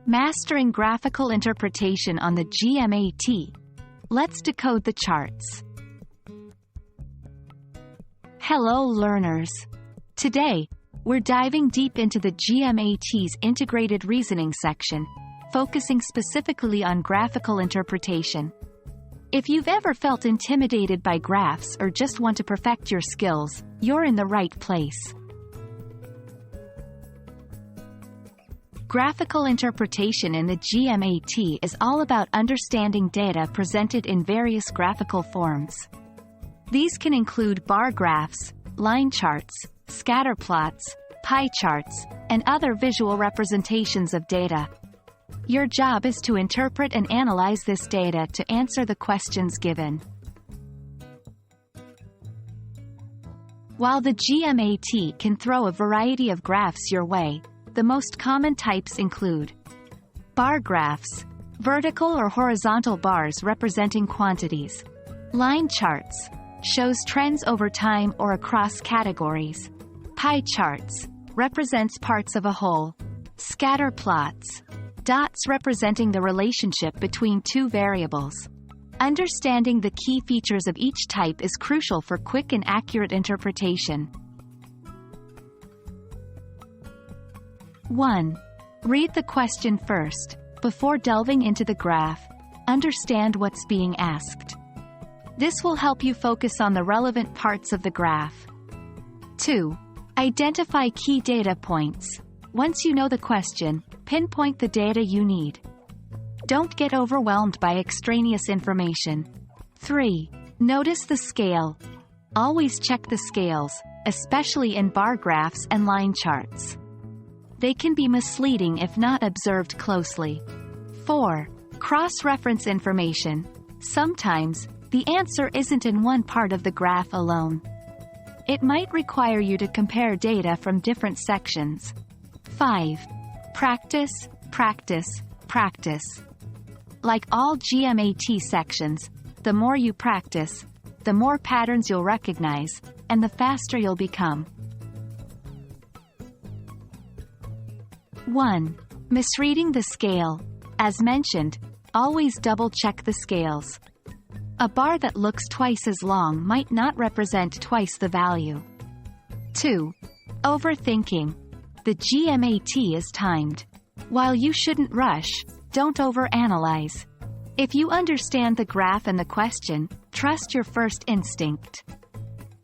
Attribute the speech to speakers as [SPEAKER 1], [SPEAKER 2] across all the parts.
[SPEAKER 1] Mastering Graphical Interpretation on the GMAT. Let's decode the charts. Hello learners. Today, we're diving deep into the GMAT's Integrated Reasoning section, focusing specifically on graphical interpretation. If you've ever felt intimidated by graphs or just want to perfect your skills, you're in the right place. Graphical interpretation in the GMAT is all about understanding data presented in various graphical forms. These can include bar graphs, line charts, scatter plots, pie charts, and other visual representations of data. Your job is to interpret and analyze this data to answer the questions given. While the GMAT can throw a variety of graphs your way, the most common types include bar graphs, vertical or horizontal bars representing quantities. Line charts, shows trends over time or across categories. Pie charts, represents parts of a whole. Scatter plots, dots representing the relationship between two variables. Understanding the key features of each type is crucial for quick and accurate interpretation. 1. Read the question first. Before delving into the graph, understand what's being asked. This will help you focus on the relevant parts of the graph. 2. Identify key data points. Once you know the question, pinpoint the data you need. Don't get overwhelmed by extraneous information. 3. Notice the scale. Always check the scales, especially in bar graphs and line charts. They can be misleading if not observed closely. 4. Cross-reference information. Sometimes, the answer isn't in one part of the graph alone. It might require you to compare data from different sections. 5. Practice, practice, practice. Like all GMAT sections, the more you practice, the more patterns you'll recognize, and the faster you'll become. 1. Misreading the scale. As mentioned, always double-check the scales. A bar that looks twice as long might not represent twice the value. 2. Overthinking. The GMAT is timed. While you shouldn't rush, don't overanalyze. If you understand the graph and the question, trust your first instinct.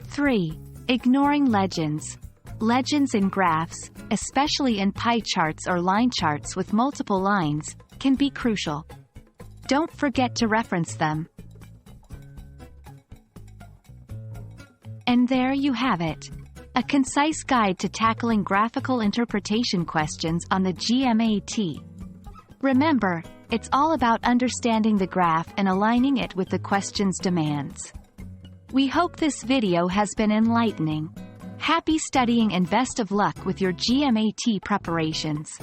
[SPEAKER 1] 3. Ignoring legends. Legends in graphs, especially in pie charts or line charts with multiple lines, can be crucial. Don't forget to reference them. And there you have it. A concise guide to tackling graphical interpretation questions on the GMAT. Remember, it's all about understanding the graph and aligning it with the question's demands. We hope this video has been enlightening. Happy studying and best of luck with your GMAT preparations.